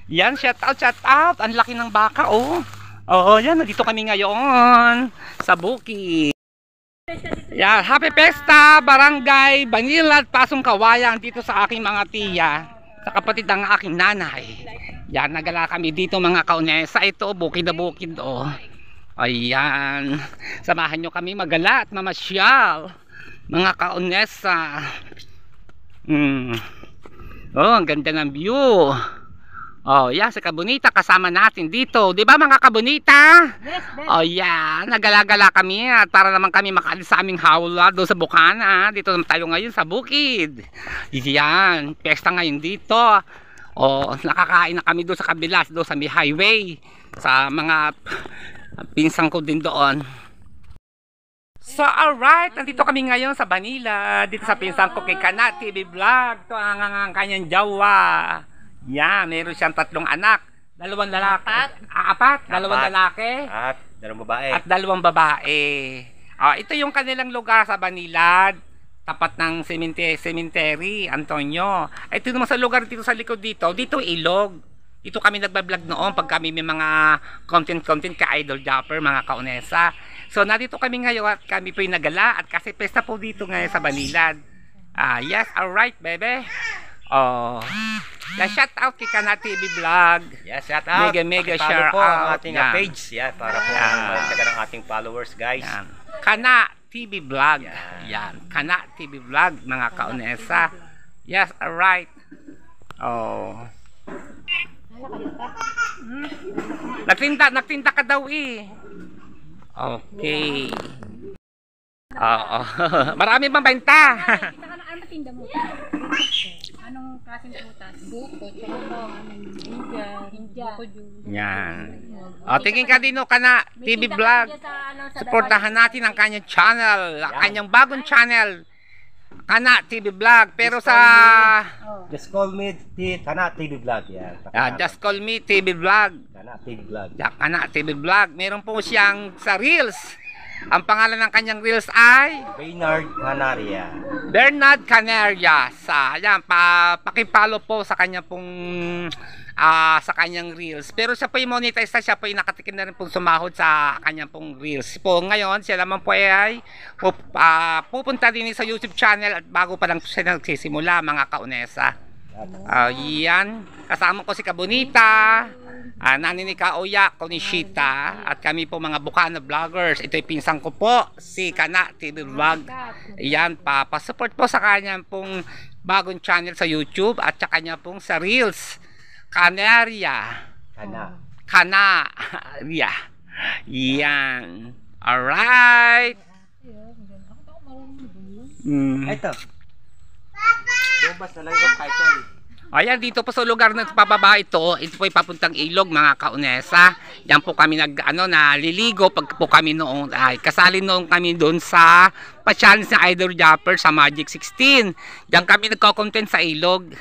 Yan, shout out, shout out. Ang laki ng baka, oh. Oo, yan, nandito kami ngayon sa bukid. Yan, happy pesta, barangay, Banilad, Pasong Kawayan, dito sa aking mga tiya, sa kapatid ng aking nanay. Yan, nagala kami dito mga kaunesa. Ito, bukid na bukid, oh. Ayan, samahan nyo kami magala at mamasyal, mga kaunesa. Oh, ang ganda ng view. Oh, yeah, si Kabunita kasama natin dito. 'Di ba mga Kabunita? Yes, oh, yeah, nagala-gala kami at para naman kami makaalis sa aming hawla doon sa Bukana. Dito naman tayo ngayon sa bukid. Yan, pesta ngayon dito. Oh, nakakain na kami doon sa kabila, doon sa may highway. Sa mga pinsang ko din doon. So alright, nandito kami ngayon sa Banilad, dito sa pinsang ko kay Kana TV Vlog. Ito ang kanyang jawa. Yan, meron siyang 3 anak. 2 lalaki. Apat. 2 lalaki. At 2 babae. At 2 babae. Ito yung kanilang lugar sa Banilad. Tapat ng cemetery, Antonio. Ito naman sa lugar dito sa likod dito. Dito ilog. Dito kami nagbablog noon pag kami may mga content ka Idol Japper, mga kaunesa. So nandito kami ngayon at kami po yung nagala at kasi pesta po dito ngayon sa Banilad. Yes, alright, bebe. Oh. Shout out kay Kana TV Vlog. Yes, shout out. Mega Pakipollow share po out. ang ating page. Yan, para po magtaga ng ating followers, guys. Yan. Kana TV Vlog. Yan. Kana TV Vlog, mga kaunesa. Yes, alright. Oh. Nagtinda ka daw eh. Okay. Oo. Marami bang benta? Kita ka na ano tinda mo? Anong klaseng prutas? Buko, India, Yan. Tingin ka din o Kana TV Vlog. Suportahan natin ang kanyang channel, ang kanyang bagong channel, Kana TV Vlog. Pero sa Just call me Kana TV Vlog. Yan. Just call me TV Vlog. Kana TV Vlog. Kana TV Vlog. Meron po siyang sa Reels. Ang pangalan ng kanyang Reels ay Bernard Canaria. Bernard Canaria. Ayan, pakipollow po sa kanya pong sa kanyang Reels. Pero siya po yung monetize na, siya po yung nakatikim na rin pong sumahod sa kanyang pong Reels. Po ngayon, siya naman po ay pupunta din sa YouTube channel at bago pa lang siya nagsisimula, mga kaunesa. Yan, kasama ko si Kabunita, Nani ni Kaoya, Konishita, at kami po mga Bukana vloggers. Ito yung pinsang ko po, si Kana TV Vlog. Yan, papasupport po sa kanya pong bagong channel sa YouTube at sa kanya pong sa Reels. Canaria. Canaria. Yan. Alright. Ito. Lumabas na lang yung title. Ayan, dito po sa lugar na pababa ito po ay papuntang ilog, mga kaunesa. Yan po kami naliligo pag po kami noong, kasali noong kami doon sa pa-challenge ng Idol Japper sa Magic 16. Diyan kami nagko-content sa ilog.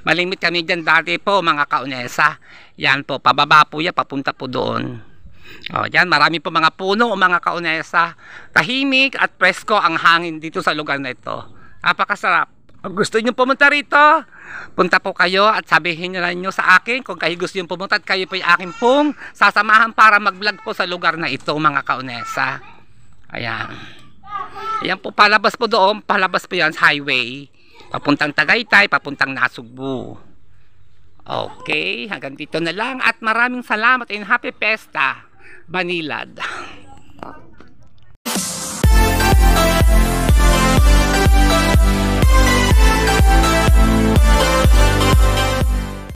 Malimit kami dyan dati po, mga kaunesa. Yan po, pababa po yan, papunta po doon. Yan, marami po mga puno, mga kaunesa. Tahimik at presko ang hangin dito sa lugar na ito. Napakasarap. Kung gusto nyo pumunta rito, punta po kayo at sabihin nyo lang nyo sa akin kung kayo gusto nyo pumunta at kayo po yung akin pong sasamahan para mag-vlog po sa lugar na ito, mga kaunesa. Ayan. Ayan po, palabas po doon, palabas po yan sa highway. Papuntang Tagaytay, papuntang Nasugbu. Okay, hanggang dito na lang at maraming salamat and happy pesta, Banilad.